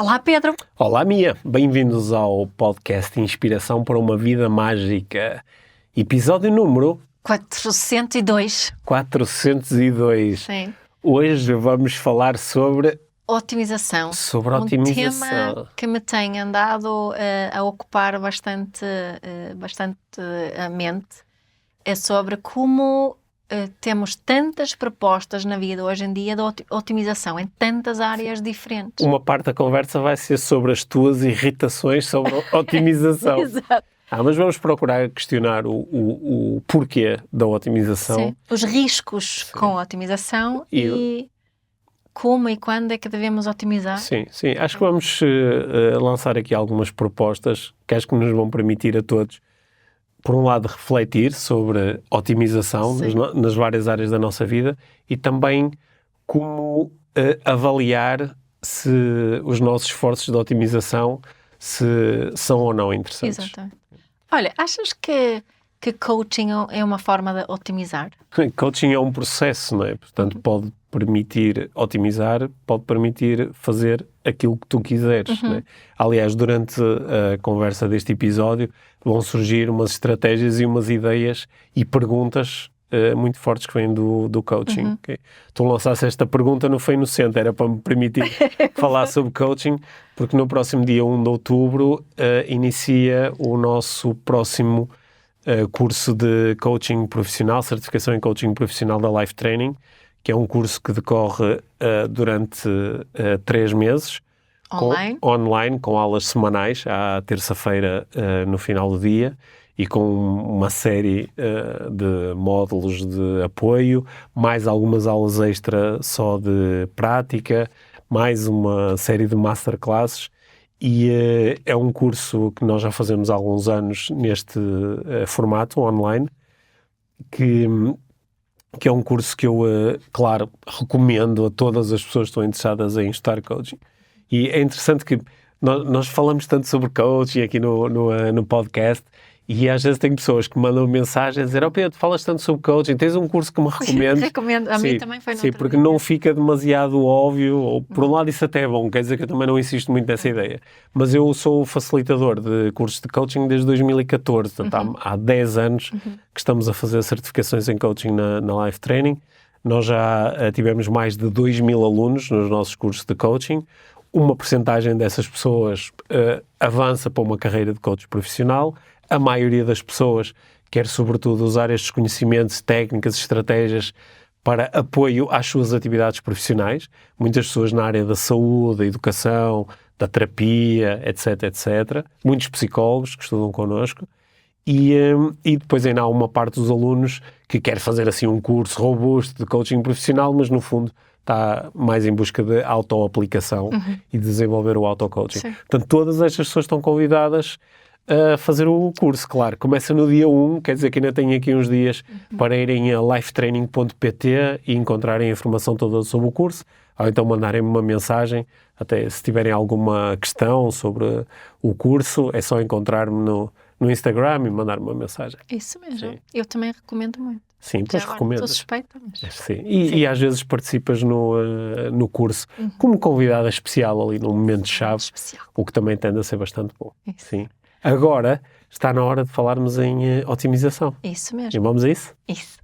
Olá, Pedro. Olá, Mia. Bem-vindos ao podcast Inspiração para uma Vida Mágica. Episódio número 402. 402. Sim. Hoje vamos falar sobre Otimização. otimização. Um tema que me tem andado a ocupar bastante a mente. É sobre como temos tantas propostas na vida hoje em dia de otimização em tantas áreas diferentes. Uma parte da conversa vai ser sobre as tuas irritações sobre otimização. Exato. Mas vamos procurar questionar o porquê da otimização. Sim. Os riscos com a otimização e como e quando é que devemos otimizar. Sim. Acho que vamos lançar aqui algumas propostas que acho que nos vão permitir a todos, por um lado, refletir sobre otimização nas várias áreas da nossa vida e também como avaliar se os nossos esforços de otimização são ou não interessantes. Exatamente. Olha, achas que coaching é uma forma de otimizar? Coaching é um processo, não é? Portanto, pode permitir otimizar, pode permitir fazer aquilo que tu quiseres, não é? Aliás, durante a conversa deste episódio vão surgir umas estratégias e umas ideias e perguntas muito fortes que vêm do coaching. Okay? Tu lançaste esta pergunta, não foi inocente, era para me permitir falar sobre coaching, porque no próximo dia 1 de outubro inicia o nosso próximo curso de coaching profissional, certificação em coaching profissional da Life Training, que é um curso que decorre durante 3 meses. Online, com aulas semanais, à terça-feira no final do dia, e com uma série de módulos de apoio, mais algumas aulas extra só de prática, mais uma série de masterclasses. E é um curso que nós já fazemos há alguns anos neste formato online, que é um curso que eu, claro, recomendo a todas as pessoas que estão interessadas em estudar coaching. E é interessante que nós falamos tanto sobre coaching aqui no podcast, e às vezes tem pessoas que mandam mensagem a dizer: Pedro, falas tanto sobre coaching, tens um curso que me recomendas? Recomendo, a mim também foi no Sim, porque não fica demasiado óbvio, ou por um lado isso até é bom, quer dizer que eu também não insisto muito nessa ideia. Mas eu sou facilitador de cursos de coaching desde 2014, portanto há 10 anos que estamos a fazer certificações em coaching na Life Training. Nós já tivemos mais de 2.000 alunos nos nossos cursos de coaching. Uma percentagem dessas pessoas avança para uma carreira de coach profissional. A maioria das pessoas quer, sobretudo, usar estes conhecimentos, técnicas, estratégias para apoio às suas atividades profissionais. Muitas pessoas na área da saúde, da educação, da terapia, etc. Muitos psicólogos que estudam connosco. E depois ainda há uma parte dos alunos que quer fazer assim um curso robusto de coaching profissional, mas no fundo está mais em busca de autoaplicação e desenvolver o auto-coaching. Portanto, todas estas pessoas estão convidadas a fazer o curso, claro. Começa no dia 1, quer dizer que ainda têm aqui uns dias para irem a lifetraining.pt e encontrarem a informação toda sobre o curso, ou então mandarem-me uma mensagem, até se tiverem alguma questão sobre o curso, é só encontrar-me no Instagram e mandar-me uma mensagem. Isso mesmo. Sim. Eu também recomendo muito. Sim, pois recomendo. Estou suspeita, mas... Sim. E às vezes participas no curso como convidada especial ali num momento-chave, o que também tende a ser bastante bom. Isso. Sim. Agora está na hora de falarmos em otimização. Isso mesmo. E vamos a isso? Isso.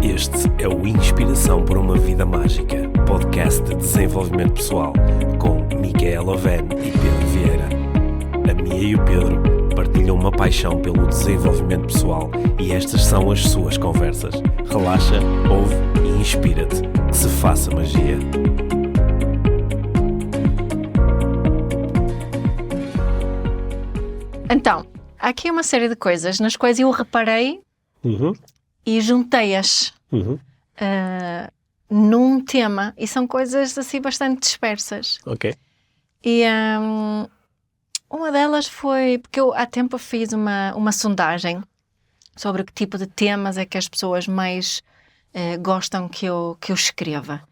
Este é o Inspiração para uma Vida Mágica, podcast de desenvolvimento pessoal, com Micaela Oven e Pedro Vieira. A Mia e o Pedro partilham uma paixão pelo desenvolvimento pessoal e estas são as suas conversas. Relaxa, ouve e inspira-te. Que se faça magia. Então, há aqui uma série de coisas nas quais eu reparei e juntei-as num tema, e são coisas assim bastante dispersas. Ok. E uma delas foi porque eu há tempo fiz uma sondagem sobre que tipo de temas é que as pessoas mais gostam que eu escreva.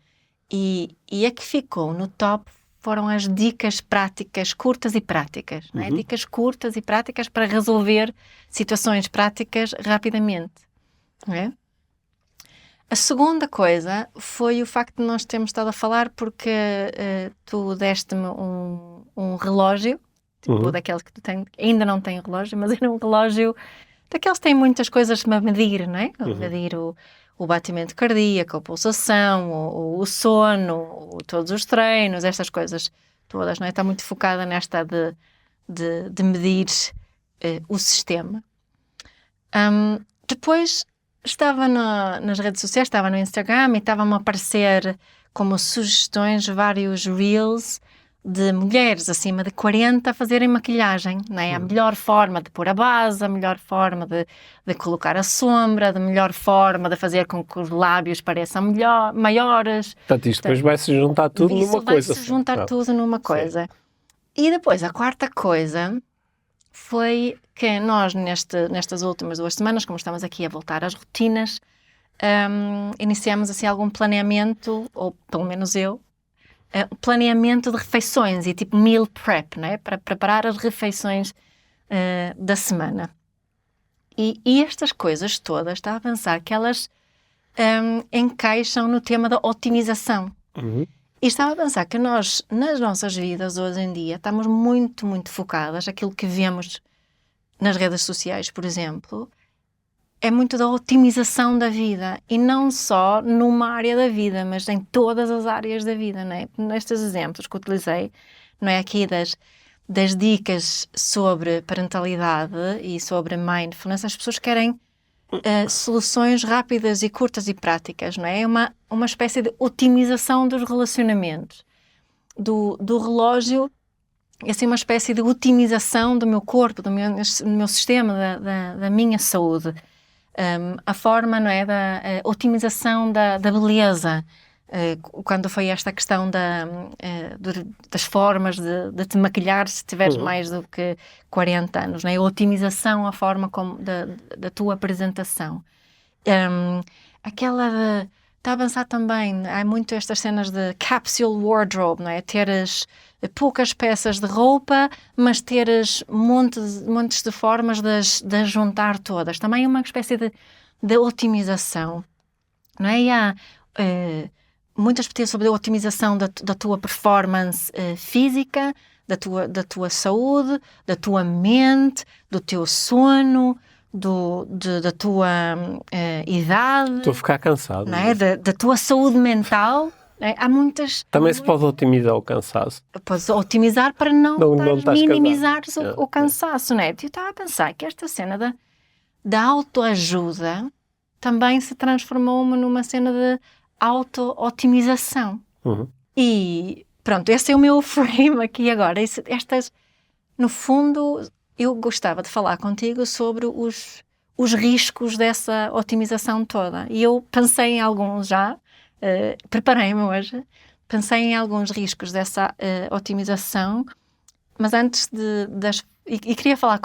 E a que ficou no top foram as dicas práticas, curtas e práticas. Não é? Dicas curtas e práticas para resolver situações práticas rapidamente. Não é? A segunda coisa foi o facto de nós termos estado a falar porque tu deste-me um relógio, tipo daqueles que tu tens, ainda não tenho relógio, mas era um relógio daqueles que têm muitas coisas para medir, não é? Medir o batimento cardíaco, a pulsação, o sono, todos os treinos, estas coisas todas, não é? Está muito focada nesta de medir o sistema. Depois estava nas redes sociais, estava no Instagram e estava-me a aparecer como sugestões vários reels de mulheres acima de 40 a fazerem maquilhagem, não é? A melhor forma de pôr a base, a melhor forma de colocar a sombra, a melhor forma de fazer com que os lábios pareçam maiores. Portanto, isto depois vai-se juntar tudo numa coisa. Vai-se juntar tudo numa coisa. Sim. E depois, a quarta coisa foi que nós, nestas últimas 2 semanas, como estamos aqui a voltar às rotinas, iniciamos assim algum planeamento, ou pelo menos eu, planeamento de refeições e tipo meal prep, né? Para preparar as refeições da semana. E estas coisas todas, está a pensar que elas encaixam no tema da otimização. E estava a pensar que nós, nas nossas vidas hoje em dia, estamos muito, muito focadas, aquilo que vemos nas redes sociais, por exemplo, é muito da otimização da vida, e não só numa área da vida, mas em todas as áreas da vida, não é? Nestes exemplos que utilizei, não é, aqui das dicas sobre parentalidade e sobre mindfulness, as pessoas querem soluções rápidas e curtas e práticas, não é? É uma espécie de otimização dos relacionamentos. Do relógio, é assim uma espécie de otimização do meu corpo, do meu sistema, da minha saúde. A forma, não é, da otimização da beleza, quando foi esta questão das formas de te maquilhar se tiveres mais do que 40 anos, não é? A otimização, a forma como da tua apresentação. Está a avançar também, há muito estas cenas de capsule wardrobe, não é? Teres poucas peças de roupa, mas teres montes de formas de juntar todas. Também é uma espécie de otimização, não é? E há muitas pesquisas sobre a otimização da tua performance física, da tua saúde, da tua mente, do teu sono, da tua idade. Estou a ficar cansado. Não é? Da tua saúde mental. Há muitas... Também se pode otimizar o cansaço. Podes otimizar para não minimizar o cansaço, não é? Eu estava a pensar que esta cena da autoajuda também se transformou numa cena de auto-otimização. E pronto, esse é o meu frame aqui agora. No fundo, eu gostava de falar contigo sobre os riscos dessa otimização toda. E eu pensei em alguns já, preparei-me hoje, pensei em alguns riscos dessa otimização, mas antes e queria falar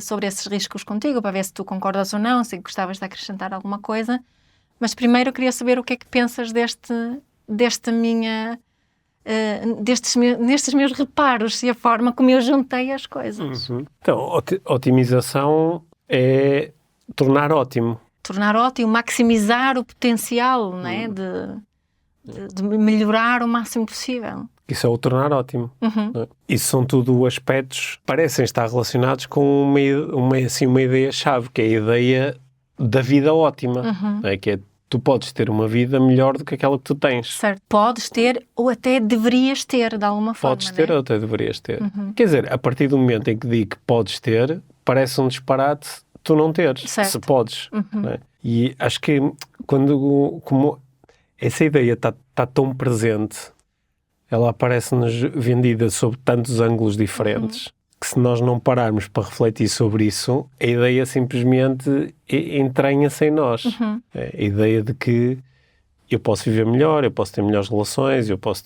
sobre esses riscos contigo, para ver se tu concordas ou não, se gostavas de acrescentar alguma coisa, mas primeiro eu queria saber o que é que pensas nestes meus reparos e a forma como eu juntei as coisas. Então, otimização é tornar ótimo. Tornar ótimo, maximizar o potencial, não é? De melhorar o máximo possível. Isso é o tornar ótimo. Isso são tudo aspectos que parecem estar relacionados com uma ideia-chave, que é a ideia da vida ótima. Que é, tu podes ter uma vida melhor do que aquela que tu tens. Certo. Podes ter ou até deverias ter, de alguma forma. Podes ter ou até deverias ter. Quer dizer, a partir do momento em que digo que podes ter, parece um disparate tu não teres, certo. Se podes. Né? E acho que como essa ideia está tão presente, ela aparece-nos vendida sob tantos ângulos diferentes, que se nós não pararmos para refletir sobre isso, a ideia simplesmente entranha-se em nós. A ideia de que eu posso viver melhor, eu posso ter melhores relações, eu posso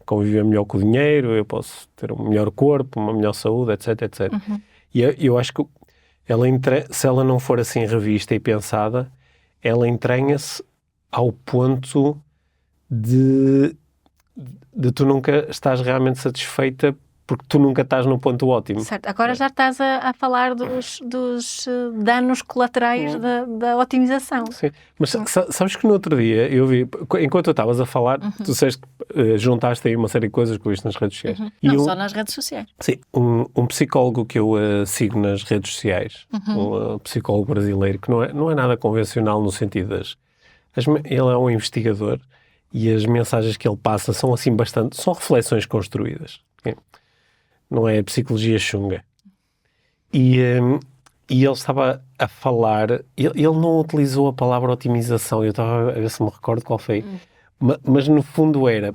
conviver melhor com o dinheiro, eu posso ter um melhor corpo, uma melhor saúde, etc, etc. E eu acho que se ela não for assim revista e pensada, ela entranha-se ao ponto de tu nunca estás realmente satisfeita porque tu nunca estás no ponto ótimo. Certo, agora já estás a falar dos danos colaterais da otimização. Sim, mas sabes que no outro dia eu vi, enquanto eu estavas a falar, tu disseste que juntaste aí uma série de coisas que eu viste nas redes sociais. E Não só nas redes sociais. Sim, um psicólogo que eu sigo nas redes sociais, um psicólogo brasileiro, que não é nada convencional no sentido ele é um investigador e as mensagens que ele passa são assim são reflexões construídas. Okay? Não é psicologia chunga. E ele estava a falar, ele não utilizou a palavra otimização, eu estava a ver se me recordo qual foi, mas no fundo ele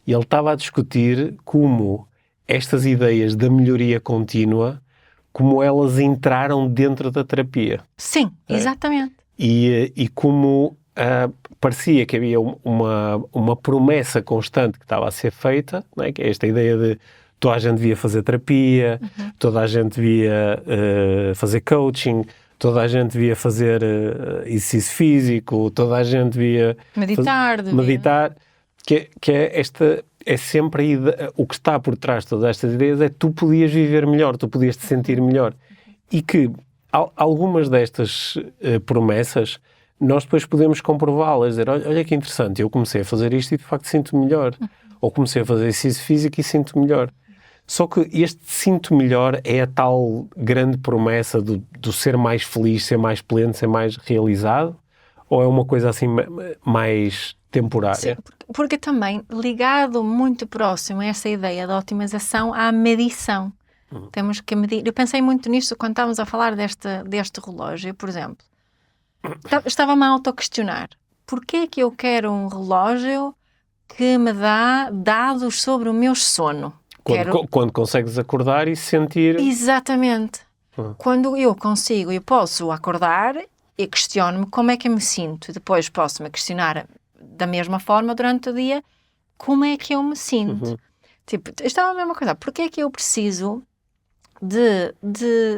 estava a discutir como estas ideias da melhoria contínua, como elas entraram dentro da terapia. Sim, exatamente. E como parecia que havia uma promessa constante que estava a ser feita, não é? Que é esta ideia de toda a gente devia fazer terapia, toda a gente devia fazer coaching, toda a gente devia fazer exercício físico, toda a gente devia meditar, que é sempre a ideia, o que está por trás de todas estas ideias é que tu podias viver melhor, tu podias te sentir melhor. E que algumas destas promessas nós depois podemos comprová-las, dizer, olha que interessante, eu comecei a fazer isto e de facto sinto-me melhor. Ou comecei a fazer exercício físico e sinto-me melhor. Só que este sinto melhor é a tal grande promessa do ser mais feliz, ser mais pleno, ser mais realizado? Ou é uma coisa assim mais temporária? Sim, porque também ligado muito próximo a essa ideia da otimização à medição. Temos que medir. Eu pensei muito nisto quando estávamos a falar deste relógio, por exemplo. Estava-me a autoquestionar. Porquê é que eu quero um relógio que me dá dados sobre o meu sono? Quando consegues acordar e sentir... Exatamente. Quando eu posso acordar e questiono-me como é que eu me sinto. E depois posso me questionar da mesma forma durante o dia como é que eu me sinto. Tipo, estava a mesma coisa. Porquê é que eu preciso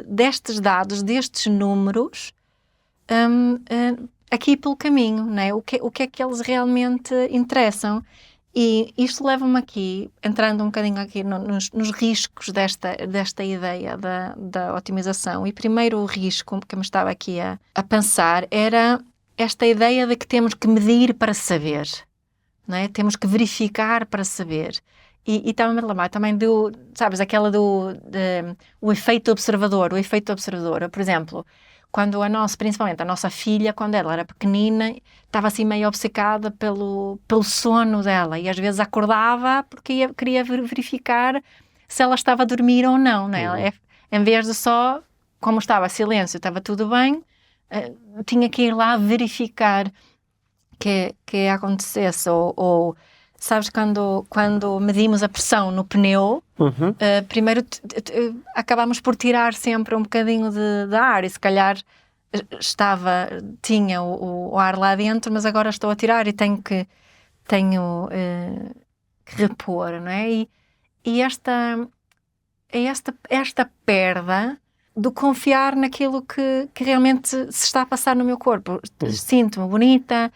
destes dados, destes números aqui pelo caminho, né? O que é que eles realmente interessam? E isto leva-me aqui, entrando um bocadinho aqui nos riscos desta ideia da otimização. E primeiro o risco que me estava aqui a pensar era esta ideia de que temos que medir para saber, não é? Temos que verificar para saber. E estava-me a lembrar também sabes, aquela o efeito observador. O efeito observador, por exemplo, quando principalmente a nossa filha, quando ela era pequenina, estava assim meio obcecada pelo sono dela e às vezes acordava porque queria verificar se ela estava a dormir ou não, né? Em vez de só, como estava silêncio, estava tudo bem, tinha que ir lá verificar que acontecesse ou sabes, quando medimos a pressão no pneu, primeiro acabamos por tirar sempre um bocadinho de ar e se calhar tinha o ar lá dentro, mas agora estou a tirar e tenho que repor, não é? E esta perda do confiar naquilo que realmente se está a passar no meu corpo. Sinto-me bonita,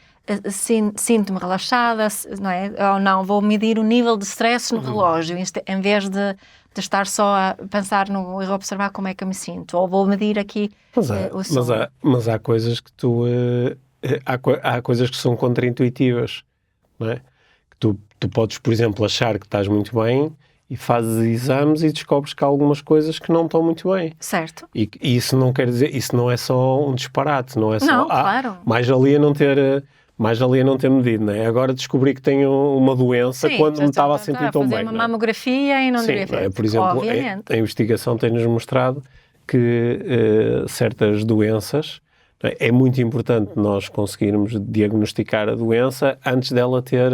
sinto-me relaxada, não é? Ou não, vou medir o nível de stress no relógio, em vez de estar só a pensar e observar como é que eu me sinto. Ou vou medir aqui o sono. Mas há coisas que há coisas que são contraintuitivas, não é? Que tu podes, por exemplo, achar que estás muito bem e fazes exames e descobres que há algumas coisas que não estão muito bem. Certo. E isso não quer dizer, isso não é só um disparate, não é só... Não, claro. Mais valia não ter medido, não é? Agora descobri que tenho uma doença quando me estava a sentir tão bem. Fazer uma mamografia e não deveria fazer. Por exemplo, obviamente. A investigação tem-nos mostrado que certas doenças, é muito importante nós conseguirmos diagnosticar a doença antes dela ter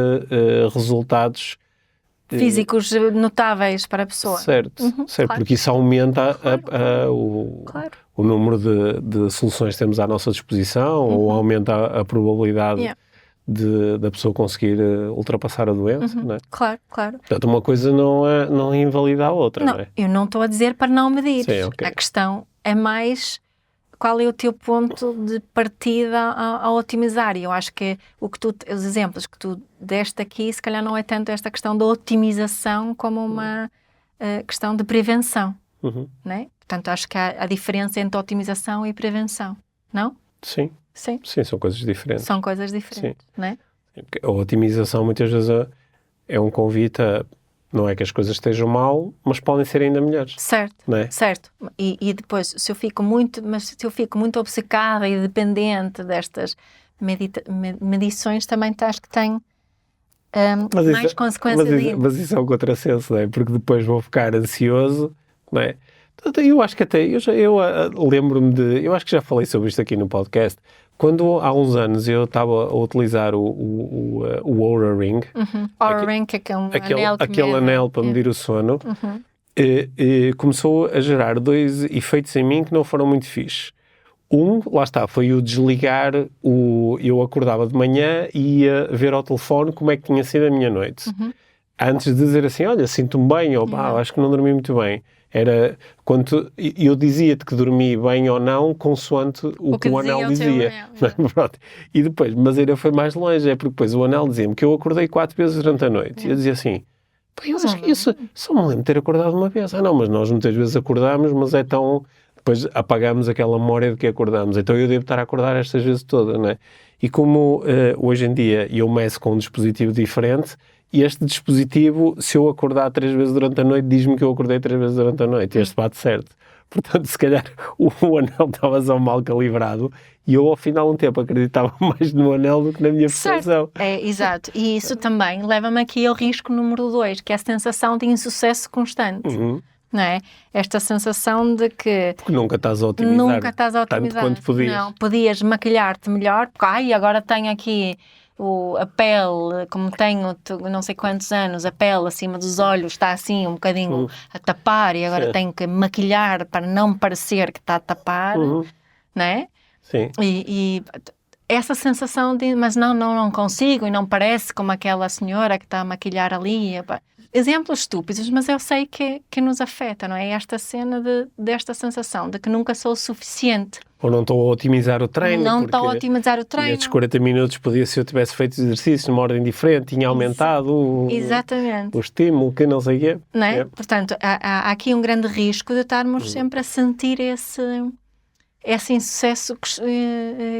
resultados físicos notáveis para a pessoa. Certo, claro. Porque isso aumenta o número de soluções que temos à nossa disposição ou aumenta a probabilidade da pessoa conseguir ultrapassar a doença. Não é? Claro. Portanto, uma coisa não invalida a outra. Não é? Eu não estou a dizer para não medir. Sim, okay. A questão é mais qual é o teu ponto de partida a otimizar. E eu acho que os exemplos que tu deste aqui, se calhar não é tanto esta questão da otimização como uma questão de prevenção, Uhum. né? Portanto, acho que há a diferença entre otimização e prevenção, não? Sim, Sim, sim, são coisas diferentes. são coisas diferentes, né? A otimização muitas vezes é um convite a, não é que as coisas estejam mal, mas podem ser ainda melhores, Certo, não é? certo. E depois, se eu fico muito obcecada e dependente destas medições, também acho que tem mais consequências ainda. Mas isso é um contrassenso, não é? Porque depois vou ficar ansioso, não é? Eu acho que até, lembro-me eu acho que já falei sobre isto aqui no podcast, quando há uns anos eu estava a utilizar o Oura Ring, Oura Ring, que é um anel que aquele mede. anel para medir o sono, começou a gerar 2 efeitos em mim que não foram muito fixe. Lá está, foi o desligar, eu acordava de manhã e ia ver ao telefone como é que tinha sido a minha noite. Antes de dizer assim, olha, sinto-me bem, ou acho que não dormi muito bem. Era quando eu dizia-te que dormi bem ou não, consoante o que o anel dizia. Pronto. E depois, mas ainda foi mais longe, é porque depois o anel dizia-me que eu acordei 4 vezes durante a noite. E eu dizia assim, eu acho que isso, só me lembro de ter acordado uma vez. Não, mas nós muitas vezes acordamos, mas é tão... Depois apagamos aquela memória de que acordamos. Então eu devo estar a acordar estas vezes todas, não é? E como hoje em dia eu meço com um dispositivo diferente, e este dispositivo, se eu acordar 3 vezes durante a noite, diz-me que eu acordei 3 vezes durante a noite. Este bate certo. Portanto, se calhar o anel estava só mal calibrado e eu, ao final de um tempo, acreditava mais no anel do que na minha percepção. Exato. E isso também leva-me aqui ao risco número 2, que é a sensação de insucesso constante. Não é? Esta sensação de que... Porque nunca estás a otimizar. Nunca estás a otimizar. Tanto quanto podias. Não, podias maquilhar-te melhor, porque agora tenho aqui... a pele, como tenho não sei quantos anos, a pele acima dos olhos está assim um bocadinho a tapar e agora tenho que maquilhar para não parecer que está a tapar, não é? Sim. E essa sensação de, mas não consigo e não parece como aquela senhora que está a maquilhar ali. Exemplos estúpidos, mas eu sei que nos afeta, não é? Esta cena desta sensação de que nunca sou o suficiente. Ou não estou a otimizar o treino. Não estou a otimizar o treino. Estes 40 minutos podia, se eu tivesse feito exercício numa ordem diferente, tinha aumentado o estímulo, que não sei o quê. Não é? Portanto, há aqui um grande risco de estarmos sempre a sentir esse insucesso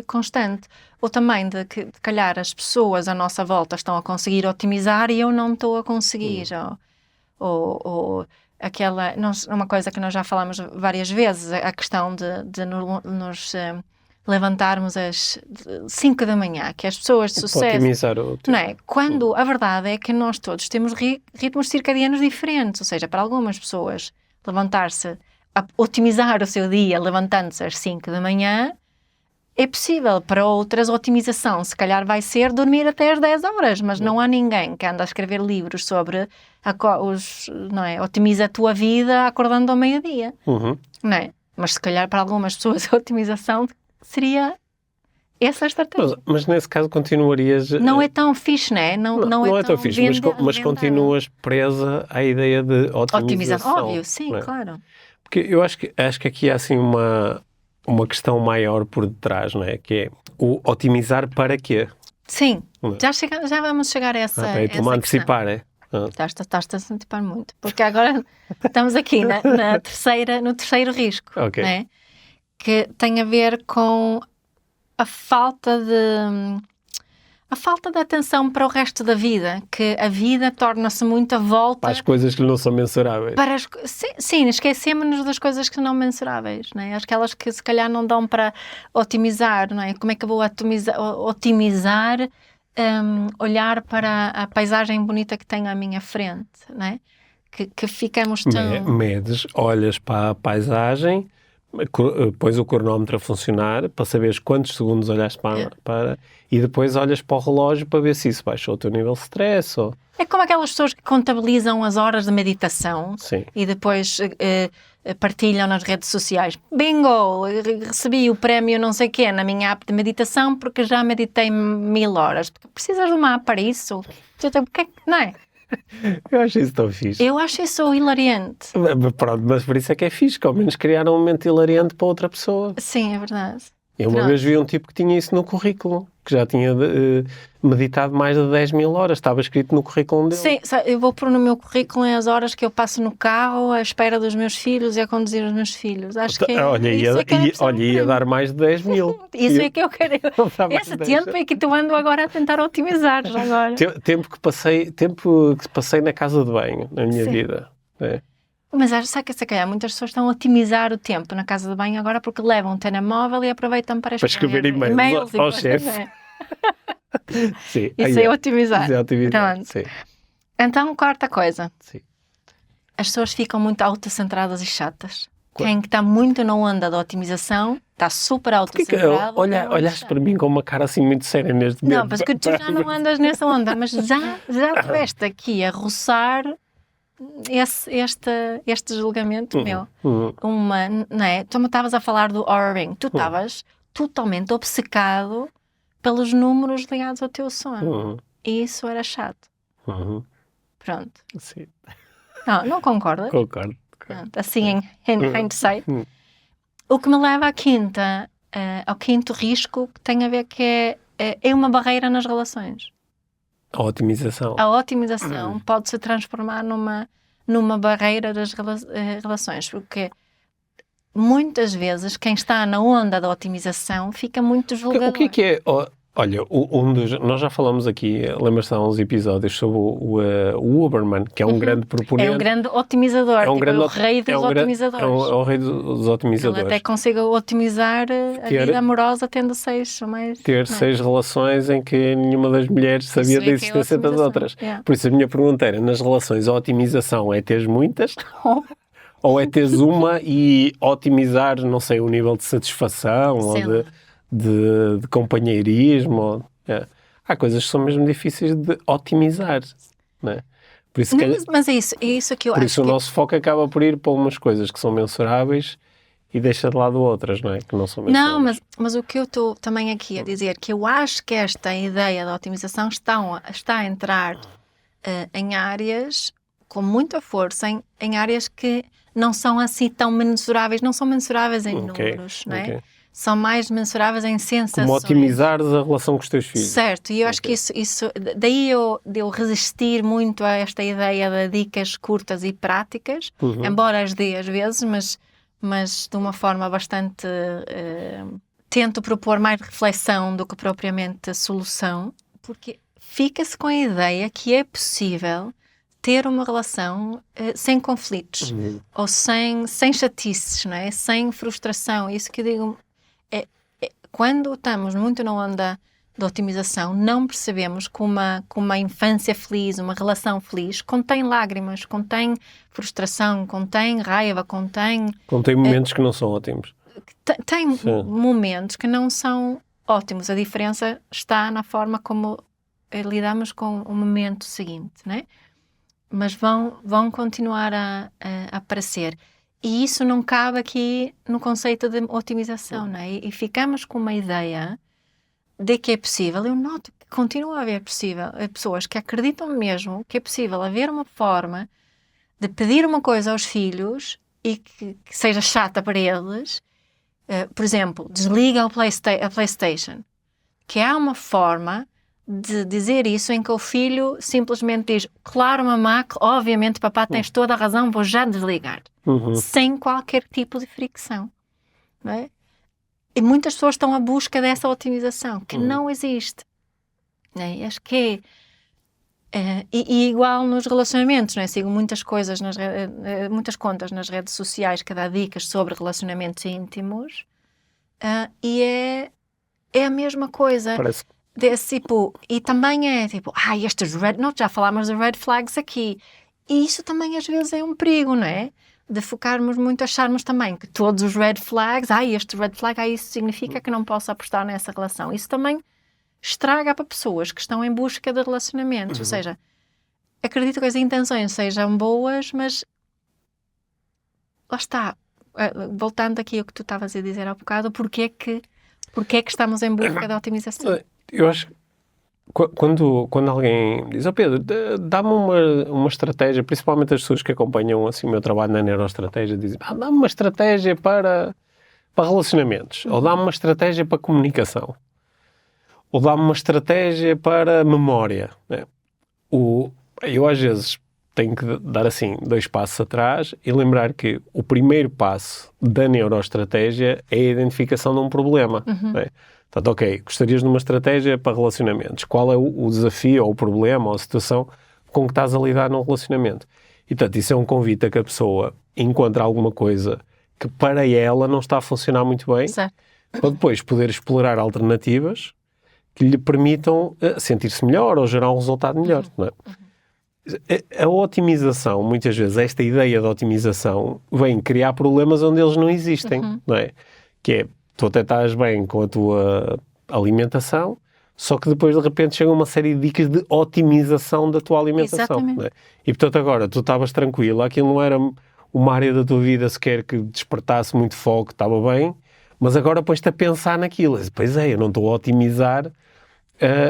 constante. Ou também de calhar as pessoas à nossa volta estão a conseguir otimizar e eu não estou a conseguir. Ou aquela, uma coisa que nós já falamos várias vezes, a questão de nos levantarmos às 5 da manhã, que as pessoas de sucesso... Otimizar o tempo. Não é? Quando a verdade é que nós todos temos ritmos circadianos diferentes, ou seja, para algumas pessoas levantar-se, otimizar o seu dia levantando-se às 5 da manhã, é possível. Para outras, a otimização se calhar vai ser dormir até às 10 horas, mas não há ninguém que anda a escrever livros sobre não é? Otimiza a tua vida acordando ao meio-dia, não é? Mas se calhar para algumas pessoas a otimização seria essa a estratégia. Mas nesse caso continuarias... Não é tão fixe, não é? Não é tão fixe, mas continuas presa à ideia de otimização. Otimização, óbvio, sim, claro. Porque eu acho que aqui há assim uma questão maior por detrás, não é? Que é o otimizar para quê? Sim, já vamos chegar a essa questão. Estou-me a antecipar, é? Estás-te a antecipar muito. Porque agora estamos aqui no terceiro risco, okay. Né? Que tem a ver com a falta de atenção para o resto da vida, que a vida torna-se muito a volta... Para as coisas que não são mensuráveis. Sim, esquecemos-nos das coisas que não mensuráveis, não é? Aquelas que se calhar não dão para otimizar, não é? Como é que eu vou otimizar olhar para a paisagem bonita que tenho à minha frente, não é? Que ficamos tão... Medes, olhas para a paisagem... Pões o cronómetro a funcionar para saberes quantos segundos olhaste para e depois olhas para o relógio para ver se isso baixou o teu nível de stress. É como aquelas pessoas que contabilizam as horas de meditação. Sim. E depois partilham nas redes sociais. Bingo! Recebi o prémio não sei quê na minha app de meditação porque já meditei 1000 horas. Porque precisas de uma app para isso? Não é? Eu acho isso tão fixe. Eu acho isso hilariante. Pronto, mas por isso é que é fixe, que ao menos criaram um momento hilariante para outra pessoa. Sim, é verdade. Eu uma vez vi um tipo que tinha isso no currículo. que já tinha meditado mais de 10 mil horas, estava escrito no currículo dele. Sim, eu vou pôr no meu currículo as horas que eu passo no carro à espera dos meus filhos e a conduzir os meus filhos. Acho que ia dar mais de 10 mil. Isso é que eu quero. Esse tempo é que tu ando agora a tentar otimizar já agora. Tempo que passei na casa de banho, na minha vida. É. Mas sabe que se calhar muitas pessoas estão a otimizar o tempo na casa de banho agora porque levam o telemóvel e aproveitam para escrever e-mails ao chefe. Sim. Isso é otimizar. Isso é otimizar. Sim. Então, quarta coisa. Sim. As pessoas ficam muito autocentradas e chatas. Quem está muito na onda da otimização está super autocentrado. Olhaste para mim com uma cara assim muito séria neste momento. Não, mas que tu já não andas nessa onda, mas já estiveste aqui a roçar este julgamento meu. Não é? Tu me estavas a falar do Oura Ring. Tu estavas totalmente obcecado pelos números ligados ao teu sono. E isso era chato. Pronto. Sim. Não concordas? Concordo. Pronto, assim em hindsight. O que me leva ao quinto risco que tem a ver que é uma barreira nas relações. A otimização. A otimização pode se transformar numa barreira das relações, porque muitas vezes quem está na onda da otimização fica muito julgador. O que é? Olha, nós já falamos aqui, lembras-te há uns episódios sobre o Huberman, que é um grande proponente. É um grande otimizador, o rei dos otimizadores. É o rei dos otimizadores. Ele até consegue otimizar a vida amorosa tendo 6 ou mais. Ter 6 relações em que nenhuma das mulheres sabia da existência das outras. Yeah. Por isso a minha pergunta era, nas relações a otimização é teres muitas? Ou é teres uma e otimizar, não sei, o nível de satisfação ou de companheirismo. Há coisas que são mesmo difíceis de otimizar, não é? Por isso, mas é isso que eu acho. Por isso o nosso foco acaba por ir para umas coisas que são mensuráveis e deixa de lado outras, não é? Que não são mensuráveis. Não, mas o que eu estou também aqui a dizer, que eu acho que esta ideia da otimização está a entrar em áreas com muita força, em áreas que não são assim tão mensuráveis, não são mensuráveis em números, não é? São mais mensuráveis em sensações. Como otimizares a relação com os teus filhos. Certo, e eu acho que isso daí de eu resistir muito a esta ideia de dicas curtas e práticas, embora as dê às vezes, mas de uma forma bastante... tento propor mais reflexão do que propriamente a solução, porque fica-se com a ideia que é possível ter uma relação sem conflitos, ou sem chatices, não é? Sem frustração. Isso que eu digo... Quando estamos muito na onda da otimização, não percebemos que uma infância feliz, uma relação feliz, contém lágrimas, contém frustração, contém raiva, contém momentos que não são ótimos. Tem momentos que não são ótimos. A diferença está na forma como lidamos com o momento seguinte, né? Mas vão continuar a aparecer. E isso não cabe aqui no conceito de otimização, não é? E ficamos com uma ideia de que é possível. Eu noto que continua a haver pessoas que acreditam mesmo que é possível haver uma forma de pedir uma coisa aos filhos e que seja chata para eles. Por exemplo, desliga a PlayStation. Que há uma forma de dizer isso em que o filho simplesmente diz: claro, mamá, obviamente, papá, tens toda a razão, vou já desligar. Sem qualquer tipo de fricção. Não é? E muitas pessoas estão à busca dessa otimização, que não existe. Não é? Acho que e igual nos relacionamentos, não é? Sigo muitas coisas, muitas contas nas redes sociais que dá dicas sobre relacionamentos íntimos, e é a mesma coisa. Parece desse tipo, e também é tipo, nós já falámos de red flags aqui, e isso também às vezes é um perigo, não é? De focarmos muito, acharmos também que todos os red flags, este red flag, isso significa que não posso apostar nessa relação. Isso também estraga para pessoas que estão em busca de relacionamentos, ou seja, acredito que as intenções sejam boas, mas lá está, voltando aqui ao que tu estavas a dizer há bocado, porque é que estamos em busca da otimização? Eu acho que quando alguém diz: Pedro, dá-me uma estratégia, principalmente as pessoas que acompanham assim, o meu trabalho na neuroestratégia, dizem: dá-me uma estratégia para relacionamentos, ou dá-me uma estratégia para comunicação. ou dá-me uma estratégia para memória, né? Eu às vezes tenho que dar assim 2 passos atrás e lembrar que o primeiro passo da neuroestratégia é a identificação de um problema, né? Portanto, ok, gostarias de uma estratégia para relacionamentos. Qual é o desafio, ou o problema, ou a situação com que estás a lidar num relacionamento? E, portanto, isso é um convite a que a pessoa encontre alguma coisa que para ela não está a funcionar muito bem, Certo. para depois poder explorar alternativas que lhe permitam sentir-se melhor ou gerar um resultado melhor, não é? A otimização, muitas vezes, esta ideia de otimização vem criar problemas onde eles não existem, não é? Que é, tu até estás bem com a tua alimentação, só que depois de repente chega uma série de dicas de otimização da tua alimentação, não é? E portanto agora tu estavas tranquilo, aquilo não era uma área da tua vida sequer que despertasse muito foco, estava bem, mas agora pões-te a pensar naquilo. Pois é, eu não estou a otimizar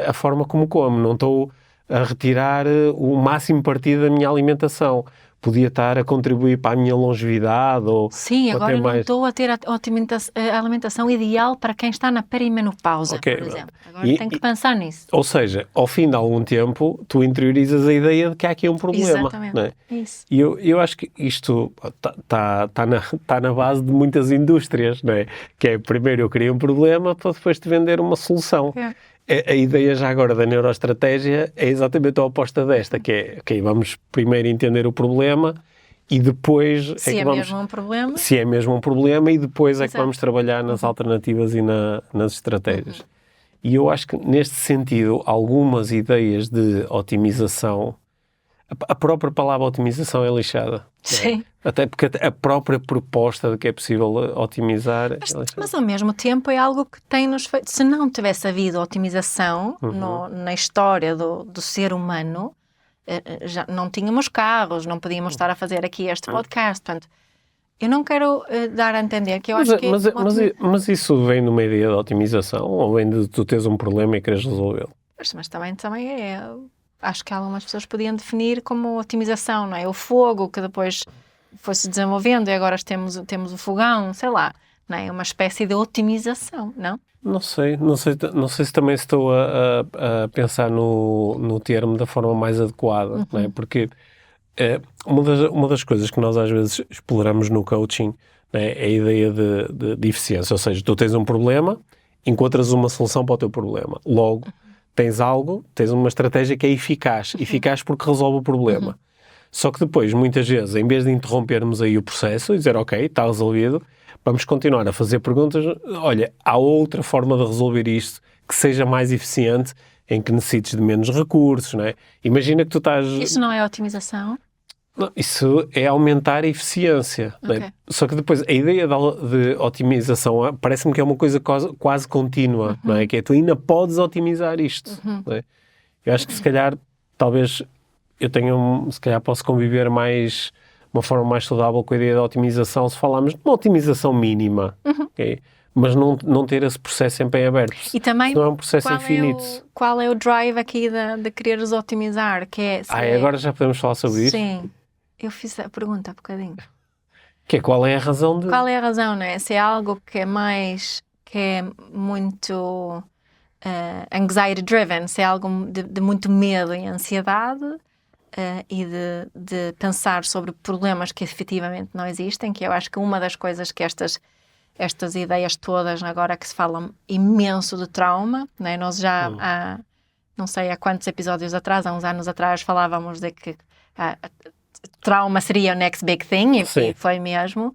a forma como como, não estou a retirar o máximo partido da minha alimentação. Podia estar a contribuir para a minha longevidade ou... Sim, ou agora ter não estou a ter a alimentação ideal para quem está na perimenopausa, Ok, por exemplo. Agora e- tenho que pensar nisso. Ou seja, ao fim de algum tempo, tu interiorizas a ideia de que há aqui um problema. Exatamente. Não é? Isso. E eu acho que isto está na base de muitas indústrias, não é? Que é, primeiro eu crio um problema para depois te vender uma solução. É. A ideia já agora da neuroestratégia é exatamente a oposta desta, que é, ok, vamos primeiro entender o problema e depois Se é que é vamos... mesmo um problema. Se é mesmo um problema e depois é que Exato. vamos trabalhar nas alternativas e nas estratégias. E eu acho que, neste sentido, algumas ideias de otimização, a própria palavra otimização é lixada. Sim. Até porque a própria proposta de que é possível otimizar é lixada. Mas ao mesmo tempo é algo que tem-nos feito. Se não tivesse havido otimização na história do ser humano, já não tínhamos carros, não podíamos estar a fazer aqui este podcast. Portanto, eu não quero dar a entender que eu acho que... Mas isso vem de uma ideia de otimização ou vem de tu teres um problema e queres resolvê-lo? Mas também é... Acho que algumas pessoas podiam definir como otimização, não é? O fogo que depois foi-se desenvolvendo e agora temos o fogão, sei lá, não é? Uma espécie de otimização, não? Não sei se também estou a pensar no termo da forma mais adequada, não é? Porque uma das coisas que nós às vezes exploramos no coaching, né, é a ideia de eficiência, ou seja, tu tens um problema, encontras uma solução para o teu problema. Logo, tens uma estratégia que é eficaz porque resolve o problema. Só que depois, muitas vezes, em vez de interrompermos aí o processo e dizer, ok, está resolvido, vamos continuar a fazer perguntas, olha, há outra forma de resolver isto que seja mais eficiente, em que necessites de menos recursos, não é? Imagina que tu estás... Isso não é otimização? Não, isso é aumentar a eficiência. Ok. Não é? Só que depois, a ideia de otimização parece-me que é uma coisa quase contínua, não é? Que é, tu ainda podes otimizar isto. Não é? Eu acho que se calhar, talvez, se calhar posso conviver de uma forma mais saudável com a ideia de otimização se falarmos de uma otimização mínima. Okay? Mas não ter esse processo sempre em aberto. E também, não é um processo infinito. Qual é o drive aqui de quereres otimizar? Que é, Agora já podemos falar sobre isso? Sim. Eu fiz a pergunta há bocadinho. Que é, qual é a razão de... Qual é a razão, não é? Se é algo que é muito anxiety driven, se é algo de muito medo e ansiedade e de pensar sobre problemas que efetivamente não existem, que eu acho que uma das coisas que estas ideias todas, agora que se fala imenso de trauma, não é? Nós já há, não sei há quantos episódios atrás, há uns anos atrás, falávamos de que trauma seria o next big thing, e foi mesmo,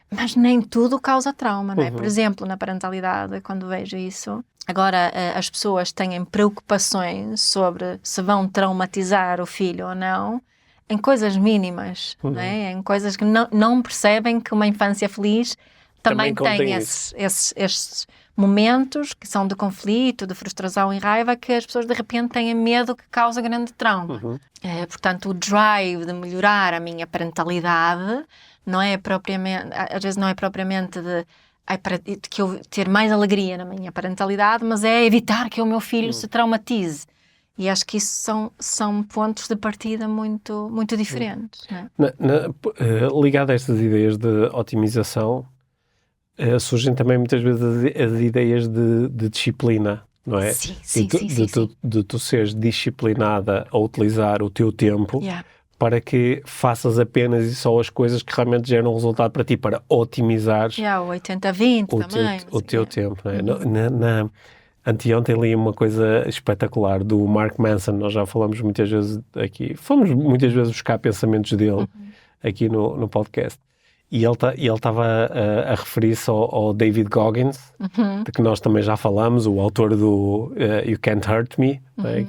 mas nem tudo causa trauma, não é? Por exemplo, na parentalidade, quando vejo isso, agora as pessoas têm preocupações sobre se vão traumatizar o filho ou não, em coisas mínimas, não é? Em coisas que não percebem que uma infância feliz também tem esses momentos que são de conflito, de frustração e raiva, que as pessoas de repente têm medo que causa grande trauma. Portanto, o drive de melhorar a minha parentalidade não é propriamente, às vezes não é propriamente de que eu ter mais alegria na minha parentalidade, mas é evitar que o meu filho se traumatize. E acho que isso são pontos de partida muito, muito diferentes. Não é? Ligado a estas ideias de otimização, surgem também muitas vezes as ideias de disciplina, não é? Sim, sim, De tu seres disciplinada a utilizar o teu tempo para que faças apenas e só as coisas que realmente geram resultado para ti, para otimizar o 80-20 também. o teu tempo. Não é? Anteontem li uma coisa espetacular do Mark Manson, nós já falamos muitas vezes aqui, fomos muitas vezes buscar pensamentos dele aqui no podcast. E ele estava a referir-se ao David Goggins, de que nós também já falamos, o autor do You Can't Hurt Me, né,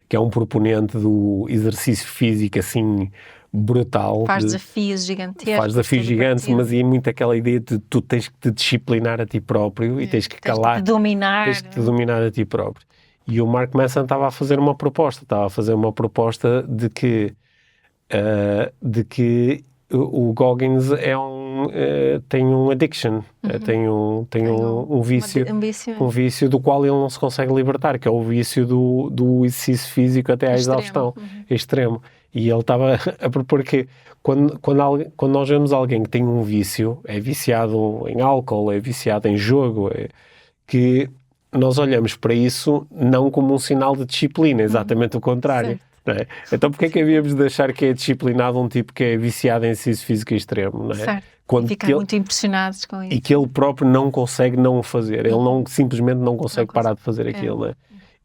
que é um proponente do exercício físico assim brutal. Faz desafios gigantescos. Faz desafios gigantes, mas e muito aquela ideia de tu tens que te disciplinar a ti próprio e tens que calar. Tens que te dominar. Tens que te dominar a ti próprio. E o Mark Manson estava a fazer uma proposta de que o Goggins tem um addiction, tem um vício do qual ele não se consegue libertar, que é o vício do exercício físico até à exaustão extremo. E ele estava a propor que quando nós vemos alguém que tem um vício, é viciado em álcool, é viciado em jogo, que nós olhamos para isso não como um sinal de disciplina, exatamente o contrário. Não é? Então porquê é que havíamos de achar que é disciplinado um tipo que é viciado em exercício físico extremo? Não é? Certo. E ficam muito impressionados com isso. E que ele próprio não consegue não o fazer. Ele simplesmente não consegue parar de fazer aquilo. Não é?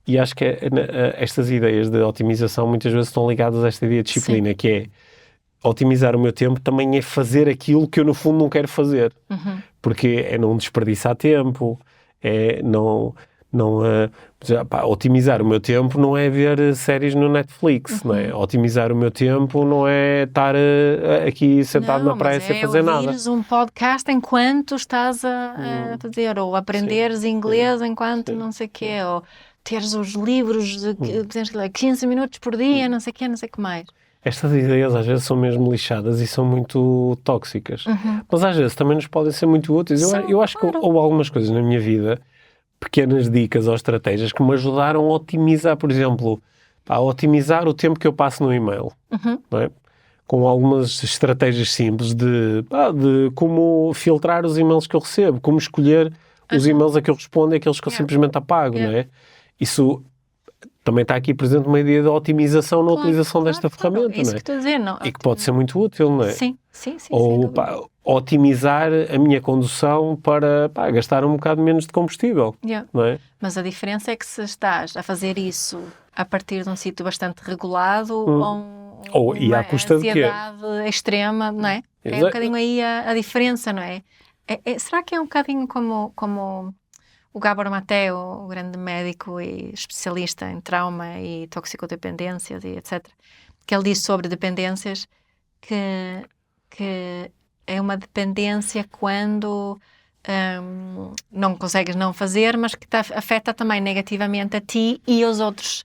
E acho que estas ideias de otimização muitas vezes estão ligadas a esta ideia de disciplina, que é otimizar o meu tempo também é fazer aquilo que eu no fundo não quero fazer. Porque é não desperdiçar tempo, é não otimizar o meu tempo não é ver séries no Netflix, não é? Otimizar o meu tempo não é estar aqui sentado na praia sem fazer nada. Ouvires um podcast enquanto estás a fazer, ou aprenderes inglês enquanto não sei o quê, ou teres os livros de 15 minutos por dia, não sei o quê, não sei o que mais. Estas ideias às vezes são mesmo lixadas e são muito tóxicas, mas às vezes também nos podem ser muito úteis. Eu acho que houve algumas coisas na minha vida, pequenas dicas ou estratégias que me ajudaram a otimizar, por exemplo, a otimizar o tempo que eu passo no e-mail, não é? Com algumas estratégias simples de como filtrar os e-mails que eu recebo, como escolher os e-mails a que eu respondo e aqueles que eu simplesmente apago, não é? Isso também está aqui presente uma ideia de otimização na utilização desta ferramenta, isso não é? que estou a dizer, não? E que pode ser muito útil, não é? Sim. Ou otimizar a minha condução para gastar um bocado menos de combustível, não é? Mas a diferença é que se estás a fazer isso a partir de um sítio bastante regulado ou à custa de quê? Ansiedade extrema, não é? É um bocadinho aí a diferença, não é? Será que é um bocadinho como o Gabor Maté, o grande médico e especialista em trauma e toxicodependências e etc., que ele diz sobre dependências que é uma dependência quando não consegues não fazer, mas que afeta também negativamente a ti e aos outros,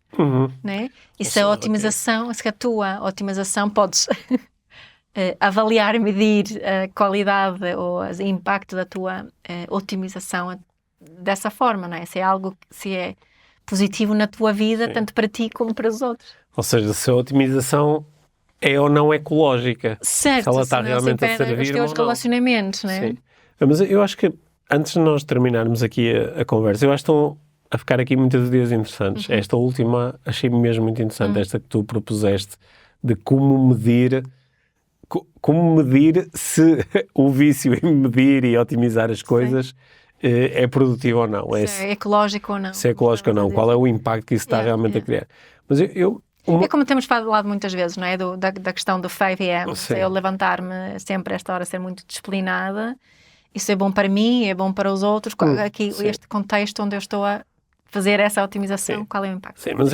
né? E se a otimização, se a tua otimização podes avaliar e medir a qualidade ou o impacto da tua otimização dessa forma, não é? Se é positivo na tua vida, tanto para ti como para os outros. Ou seja, se a otimização é ou não ecológica. Certo, se ela está realmente a servir os teus relacionamentos, não é? Sim. Mas eu acho que, antes de nós terminarmos aqui a conversa, eu acho que estão a ficar aqui muitas ideias interessantes. Esta última achei mesmo muito interessante, esta que tu propuseste, de como medir se o vício em medir e otimizar as coisas é produtivo ou não. Se é ecológico ou não. Se é ecológico ou não. Qual é o impacto que isso está realmente a criar. Mas é como temos falado muitas vezes, não é? Da questão do 5 a.m. Eu levantar-me sempre a esta hora, ser muito disciplinada. Isso é bom para mim, é bom para os outros. Aqui, este contexto onde eu estou a fazer essa otimização, qual é o impacto? Sim, mas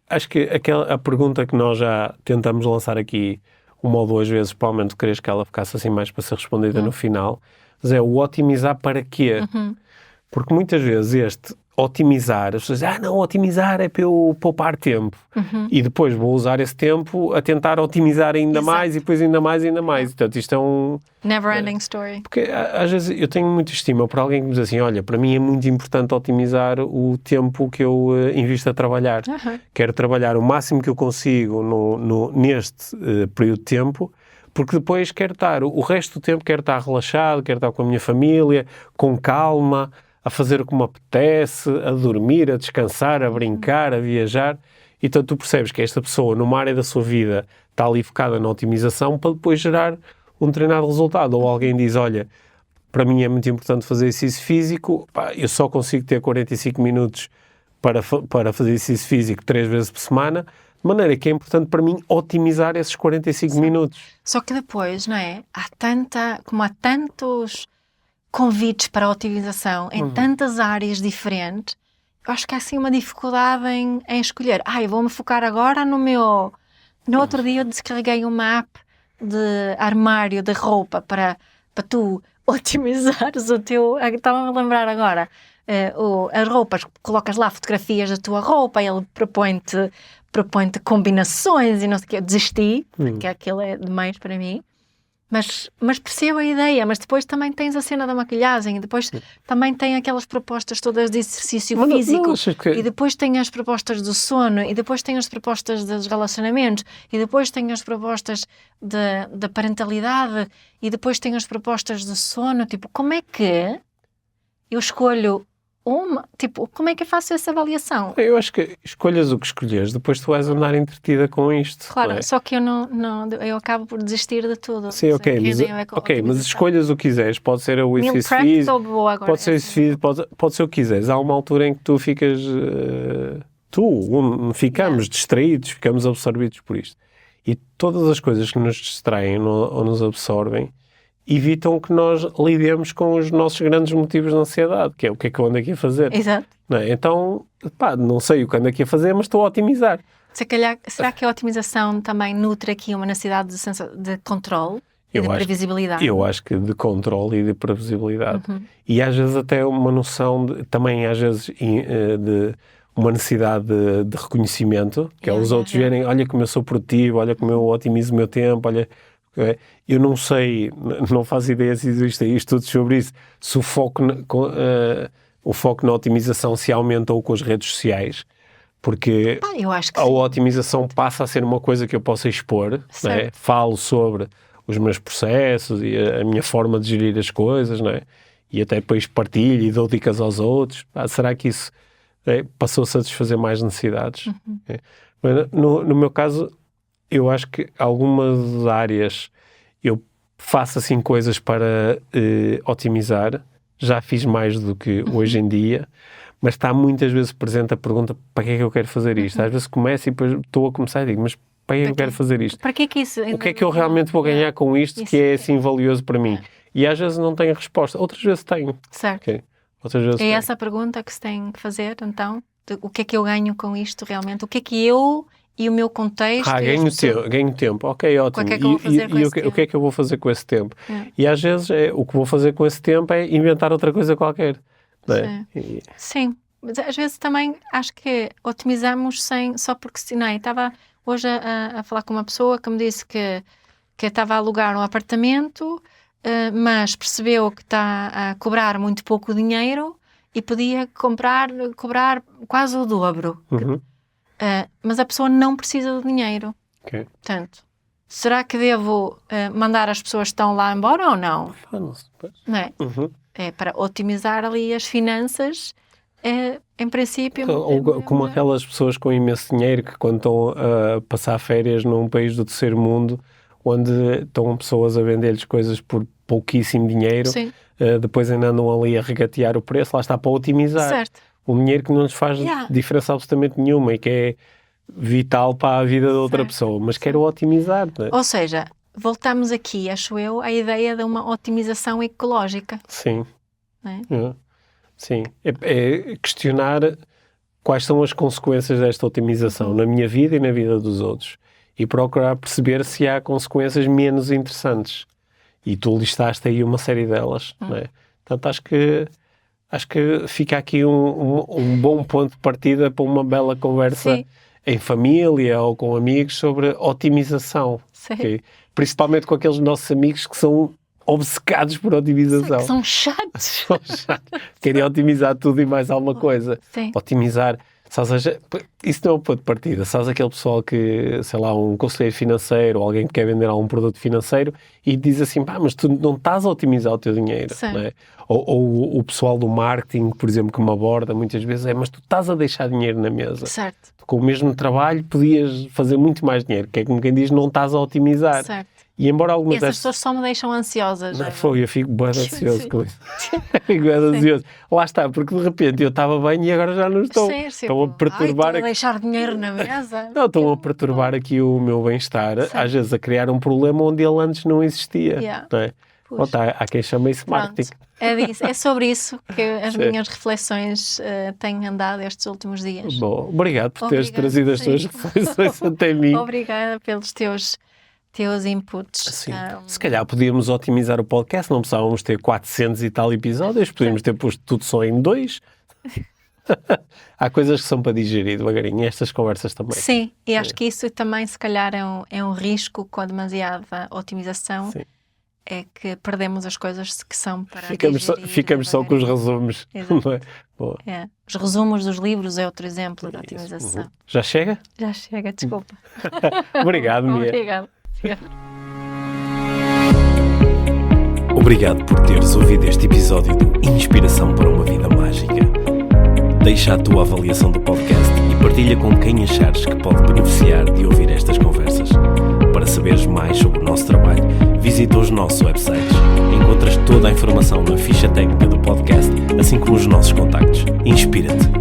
acho que a pergunta que nós já tentamos lançar aqui uma ou duas vezes, provavelmente querias que ela ficasse assim mais para ser respondida no final, mas é o otimizar para quê? Porque muitas vezes otimizar, as pessoas dizem, não, otimizar é para eu poupar tempo. E depois vou usar esse tempo a tentar otimizar ainda mais e depois ainda mais e ainda mais. Portanto, isto é um... Never-ending story. Porque às vezes eu tenho muita estima por alguém que me diz assim, olha, para mim é muito importante otimizar o tempo que eu invisto a trabalhar. Quero trabalhar o máximo que eu consigo neste período de tempo, porque depois quero estar, o resto do tempo quero estar relaxado, quero estar com a minha família, com calma, a fazer o que me apetece, a dormir, a descansar, a brincar, a viajar. Então tu percebes que esta pessoa, numa área da sua vida, está ali focada na otimização para depois gerar um determinado resultado. Ou alguém diz, olha, para mim é muito importante fazer exercício físico, pá, eu só consigo ter 45 minutos para fazer exercício físico 3 vezes por semana, de maneira que é importante para mim otimizar esses 45 minutos. Só que depois, não é? Há tantos convites para a otimização em tantas áreas diferentes, eu acho que há assim uma dificuldade em escolher. Eu vou-me focar agora no meu... No outro dia eu descarreguei uma app de armário de roupa para tu otimizares o teu... Estava-me a lembrar agora. As roupas, colocas lá fotografias da tua roupa, ele propõe-te combinações e não sei o quê. Eu desisti, porque aquilo é demais para mim. Mas percebo a ideia, mas depois também tens a cena da maquilhagem, e depois também tem aquelas propostas todas de exercício físico, e depois tem as propostas do sono, e depois tem as propostas dos relacionamentos, e depois tem as propostas da parentalidade, e depois tem as propostas do sono. Tipo, como é que eu escolho uma? Tipo, como é que eu faço essa avaliação? Eu acho que escolhas o que escolheres, depois tu vais andar entretida com isto. Claro, não é? só que eu acabo por desistir de tudo. Sim, mas escolhas o que quiseres, pode ser o exercício físico, pode ser pode ser o que quiseres. Há uma altura em que tu ficas, ficamos distraídos, ficamos absorvidos por isto. E todas as coisas que nos distraem ou nos absorvem evitam que nós lidemos com os nossos grandes motivos de ansiedade, que é o que é que eu ando aqui a fazer. Exato. Não é? Então, não sei o que ando aqui a fazer, mas estou a otimizar. Será que a otimização também nutre aqui uma necessidade de controle e de previsibilidade? Eu acho que de controle e de previsibilidade. E às vezes até uma noção, também às vezes, de uma necessidade de reconhecimento, que é os outros verem, olha como eu sou produtivo, olha como eu otimizo o meu tempo, olha... Eu não sei, não faço ideia se existem estudos sobre isso, se o foco na otimização se aumentou com as redes sociais, porque eu acho que a otimização passa a ser uma coisa que eu possa expor, não é? Falo sobre os meus processos e a minha forma de gerir as coisas, não é? E até depois partilho e dou dicas aos outros. Será que isso passou a satisfazer mais necessidades? Mas, no meu caso, eu acho que algumas áreas eu faço assim coisas para otimizar, já fiz mais do que hoje em dia, mas está muitas vezes presente a pergunta, para que é que eu quero fazer isto? Às vezes começo e depois estou a começar e digo, mas para que é que eu quero fazer isto? Para que é que isso? O que é que eu realmente vou ganhar com isto que é assim valioso para mim? E às vezes não tenho resposta, outras vezes tenho. Certo. Okay? Outras vezes tenho. Essa a pergunta que se tem que fazer, então? O que é que eu ganho com isto realmente? O que é que eu... E o meu contexto... Ganho tempo. Ok, ótimo. O que é que eu vou fazer com esse tempo? O que é que eu vou fazer com esse tempo? E às vezes o que vou fazer com esse tempo é inventar outra coisa qualquer. Não é? Sim. Mas às vezes também acho que otimizamos só porque... Não é? Estava hoje a falar com uma pessoa que me disse que estava a alugar um apartamento, mas percebeu que está a cobrar muito pouco dinheiro e podia cobrar quase o dobro. Mas a pessoa não precisa de dinheiro. Portanto, será que devo mandar as pessoas que estão lá embora ou não? Não é? É para otimizar ali as finanças, em princípio... Como aquelas pessoas com imenso dinheiro que quando estão a passar férias num país do terceiro mundo, onde estão pessoas a vender-lhes coisas por pouquíssimo dinheiro, depois ainda andam ali a regatear o preço, lá está para otimizar. Certo. Um dinheiro que não lhes faz diferença absolutamente nenhuma e que é vital para a vida de outra pessoa, mas quero otimizar. Não é? Ou seja, voltamos aqui, acho eu, à ideia de uma otimização ecológica. Sim. Não é? Sim. É questionar quais são as consequências desta otimização na minha vida e na vida dos outros e procurar perceber se há consequências menos interessantes. E tu listaste aí uma série delas. Não é? Portanto, acho que fica aqui um bom ponto de partida para uma bela conversa em família ou com amigos sobre otimização. Okay? Principalmente com aqueles nossos amigos que são obcecados por otimização. São chatos. Querem otimizar tudo e mais alguma coisa. Otimizar. Ou seja, isso não é um ponto de partida. Sabes aquele pessoal que, sei lá, um conselheiro financeiro ou alguém que quer vender algum produto financeiro e diz assim, mas tu não estás a otimizar o teu dinheiro, não é? Ou o pessoal do marketing, por exemplo, que me aborda muitas vezes mas tu estás a deixar dinheiro na mesa. Certo. Com o mesmo trabalho podias fazer muito mais dinheiro, que é como quem diz, não estás a otimizar. Certo. E embora algumas essas pessoas só me deixam ansiosas. eu fico bem ansioso com isso. Fico bem ansioso. Lá está, porque de repente eu estava bem e agora já não estou. Sim, estão a perturbar... estou a deixar dinheiro na mesa. Não, estão a perturbar aqui o meu bem-estar, às vezes a criar um problema onde ele antes não existia. Não é? Há quem chama isso marketing. É sobre isso que as minhas reflexões têm andado estes últimos dias. Bom, obrigado por teres trazido as tuas reflexões até mim. Obrigada pelos teus inputs. Sim. Se calhar podíamos otimizar o podcast, não precisávamos ter 400 e tal episódios, podíamos ter posto tudo só em 2. Há coisas que são para digerir devagarinho, e estas conversas também. Sim, e acho que isso também se calhar é um risco com a demasiada otimização. Sim. É que perdemos as coisas que são para ficamos só com os resumos. Não é? Os resumos dos livros é outro exemplo de otimização. Já chega? Já chega, desculpa. Obrigado, Mia. Obrigado. Obrigado por teres ouvido este episódio do Inspiração para uma Vida Mágica. Deixa a tua avaliação do podcast e partilha com quem achares que pode beneficiar de ouvir estas conversas. Para saberes mais sobre o nosso trabalho, visita os nossos websites. Encontras toda a informação na ficha técnica do podcast, assim como os nossos contactos. Inspira-te.